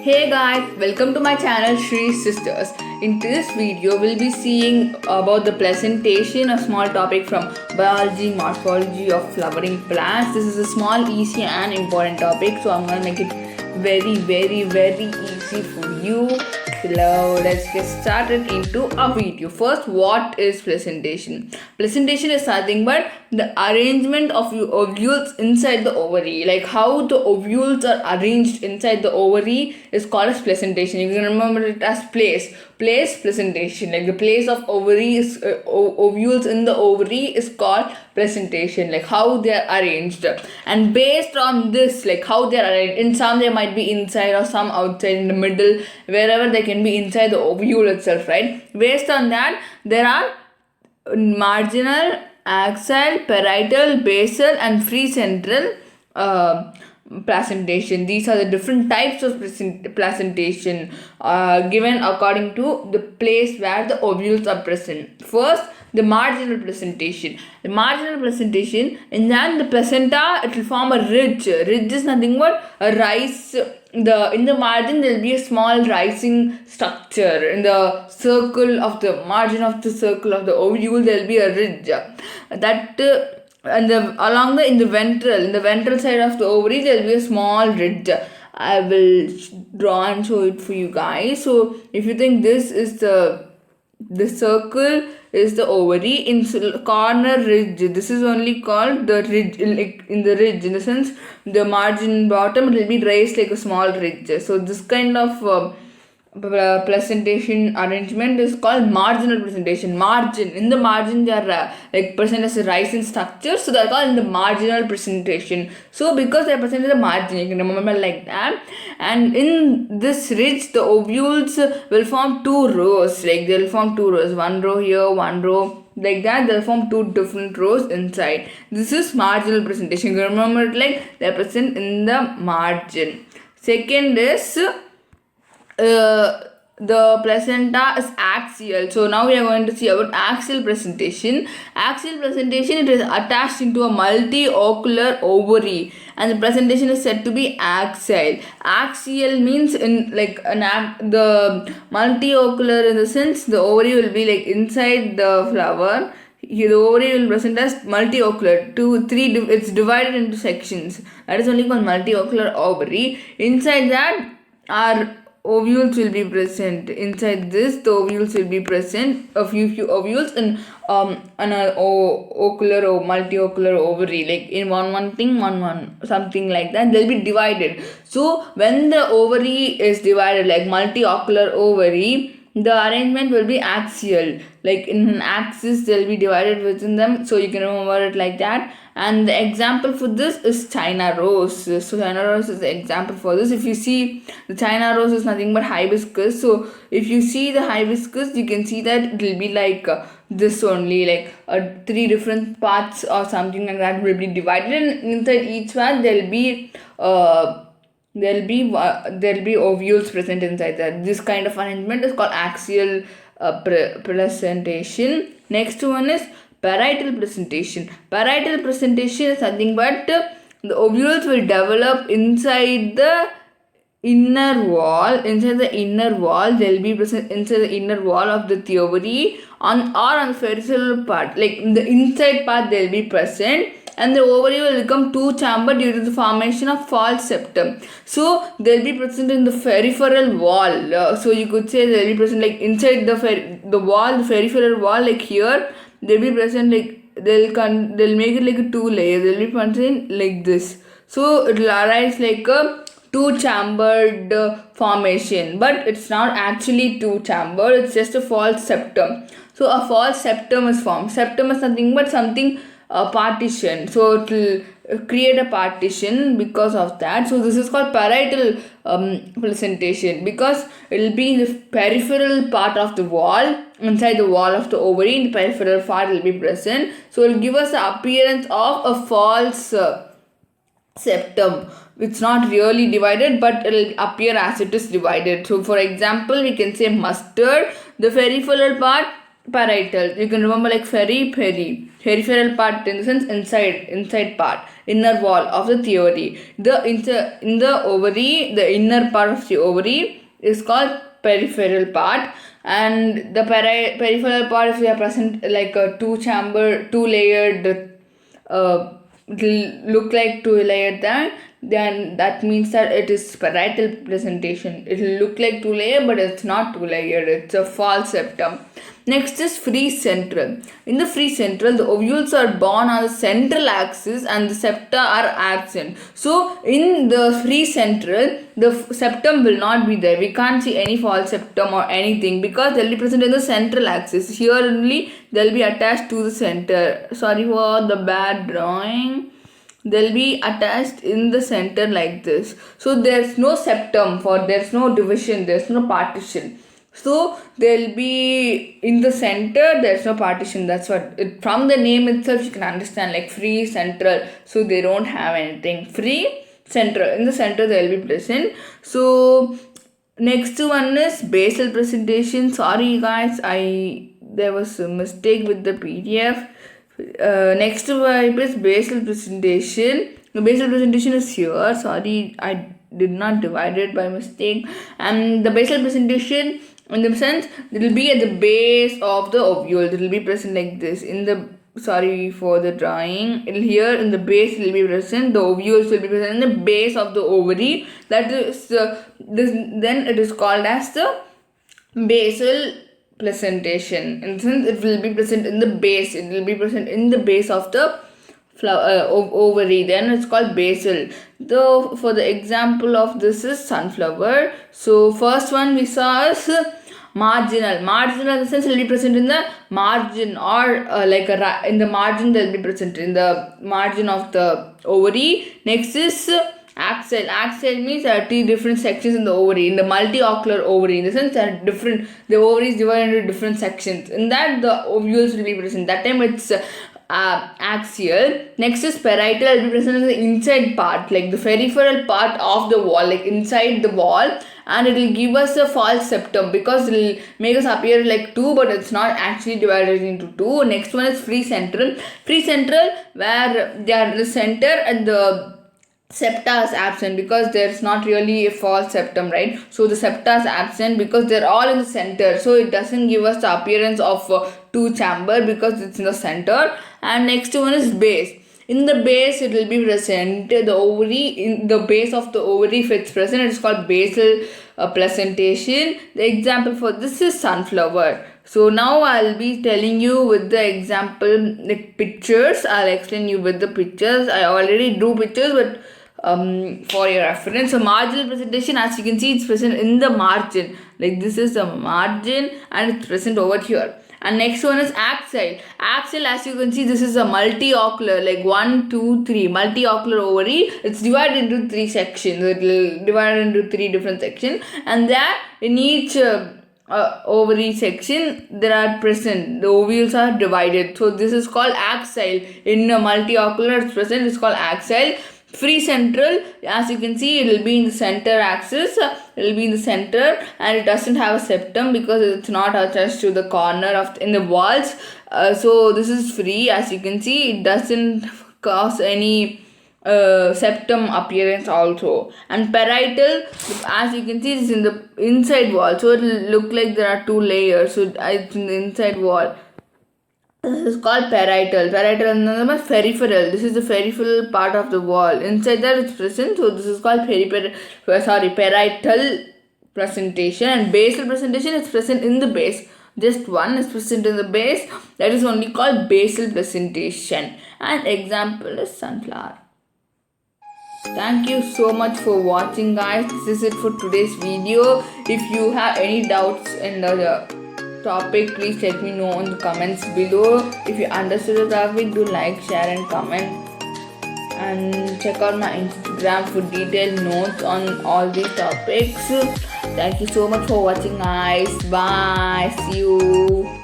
Hey guys, welcome to my channel Shri Sisters. In this video, we'll be seeing about the presentation, a small topic from biology, morphology of flowering plants. This is a small, easy and important topic, so I'm gonna make it very easy for you. So let's get started into a video. First, what is presentation? Presentation is nothing but the arrangement of ovules inside the ovary. Like how the ovules are arranged inside the ovary is called as presentation. You can remember it as place presentation. Like the place of ovary is ovules in the ovary is called presentation. Like how they are arranged, and based on this, like how they are arranged, in some they might be inside or some outside, in the middle, wherever they can be inside the ovule itself, right? Based on that, there are marginal, axial, parietal, basal and free central presentation. These are the different types of presentation given according to the place where the ovules are present. First, the marginal presentation. The marginal presentation, in that the placenta, it will form a ridge. Ridge is nothing but a rise. In the margin there will be a small rising structure. In the circle of the margin of the circle of the ovule, there will be a ridge. And in the ventral side of the ovary, there will be a small ridge. I will draw and show it for you guys. So if you think this is the circle is the ovary, in corner ridge, this is only called the ridge. Like in the ridge, in the sense the margin bottom, it will be raised like a small ridge. So this kind of presentation arrangement is called marginal presentation. In the margin they are like present as a rising structure, so they are called in the marginal presentation. So because they are present in the margin, you can remember like that. And in this ridge, the ovules will form two rows. Like they will form two rows, one row here, one row like that. They'll form two different rows inside. This is marginal presentation. You can remember it like they are present in the margin. Second is the placenta is axial. So now we are going to see about axial presentation. Axial presentation, it is attached into a multi-ocular ovary, and the presentation is said to be axial. Axial means the multi-ocular, in the sense the ovary will be like inside the flower. Here the ovary will present as multi-ocular. It's divided into sections. That is only called multi-ocular ovary. Inside that are ovules will be present. Inside this, the ovules will be present, a few ovules in an ocular or multi-ocular ovary, like in one thing, one something like that. They'll be divided. So when the ovary is divided, like multi-ocular ovary, the arrangement will be axial. Like in an axis, they'll be divided within them. So you can remember it like that. And the example for this is China rose. So China rose is the example for this. If you see, the China rose is nothing but hibiscus. So if you see the hibiscus, you can see that it will be like this only, like three different parts or something like that will be divided, and inside each one there'll be ovules present inside that. This kind of arrangement is called axial presentation. Next one is parietal presentation. Parietal presentation is nothing but the ovules will develop inside the inner wall. Inside the inner wall, they'll be present inside the inner wall of the ovary on the peripheral part. Like in the inside part, they'll be present, and the ovary will become two-chambered due to the formation of false septum. So they'll be present in the peripheral wall. So you could say they'll be present like inside the wall, the peripheral wall, like here. They'll be present like they'll make it like a two layer. They'll be present like this. So it will arise like a two-chambered formation, but it's not actually two-chambered. It's just a false septum. So a false septum is formed. Septum is nothing but something partition. So it will create a partition because of that. So this is called parietal presentation, because it will be in the peripheral part of the wall, inside the wall of the ovary. In the peripheral part will be present. So it will give us the appearance of a false septum. It's not really divided, but it will appear as it is divided. So for example, we can say mustard, the peripheral part, parietal. You can remember like peripheral part, in the sense inside part. inner wall of the theory. In the ovary, the inner part of the ovary is called peripheral part, and the peripheral part, if we are present like a two layered, it will look like two layered, then that means that it is parietal presentation. It will look like two layered, but it's not two layered, it's a false septum. Next is free central. In the free central, the ovules are born on the central axis and the septa are absent. So in the free central, the septum will not be there. We can't see any false septum or anything because they'll be present in the central axis. Here only they'll be attached to the center. Sorry for the bad drawing. They'll be attached in the center like this. So there's no septum, there's no division, there's no partition. So they'll be in the center, there's no partition. That's what from the name itself you can understand, like free central. So they don't have anything. Free central. In the center they'll be present. So next one is basal presentation. Sorry guys, there was a mistake with the PDF. Next type is basal presentation. The basal presentation is here. Sorry, I did not divide it by mistake. And the basal presentation, in the sense, it will be at the base of the ovule. It will be present like this. Sorry for the drawing. Here in the base it will be present. The ovules will be present in the base of the ovary. That is then it is called as the basal presentation. In the sense, it will be present in the base. It will be present in the base of the ovary. Then it's called basal. Though for the example of this is sunflower. So first one we saw is marginal. Marginal in the sense it will be present in the margin, or in the margin they will be present in the margin of the ovary. Next is axil. Axil means there are three different sections in the ovary, in the multiocular ovary. In the sense that the ovary is divided into different sections. In that the ovules will be present. That time it's axial. Next is parietal. It will be present in the inside part, like the peripheral part of the wall, like inside the wall, and it will give us a false septum because it will make us appear like two, but it's not actually divided into two. Next one is free central. Free central, where they are the center and the septa is absent because there's not really a false septum, right? So the septa is absent because they're all in the center, so it doesn't give us the appearance of two chamber because it's in the center. And next one is base. In the base it will be present the ovary. In the base of the ovary, if it's present, it's called basal presentation. The example for this is sunflower. So now I'll be telling you with the example, like pictures. I'll explain you with the pictures. I already drew pictures, but for your reference. So marginal presentation, as you can see, it's present in the margin. Like this is the margin and it's present over here. And next one is axil. Axil, as you can see, this is a multiocular, like 1, 2, 3 multiocular ovary. It's divided into 3 sections. It will divide into 3 different sections, and there in each ovary section there are present, the ovules are divided. So this is called axil. In a multiocular it's present, it's called axil. Free central, as you can see, it will be in the center axis. It will be in the center, and it doesn't have a septum because it's not attached to the corner of in the walls. So this is free. As you can see, it doesn't cause any septum appearance also. And parietal, as you can see, it's in the inside wall, so it will look like there are 2 layers. So it's in the inside wall. This is called parietal. Parietal and another is peripheral. This is the peripheral part of the wall. Inside that it's present. So this is called parietal presentation. And basal presentation is present in the base. Just one is present in the base. That is only called basal presentation. And example is sunflower. Thank you so much for watching, guys. This is it for today's video. If you have any doubts in the topic, please let me know in the comments below. If you understood the topic, do like, share and comment, and check out my Instagram for detailed notes on all these topics. Thank you so much for watching, guys. Bye. See you.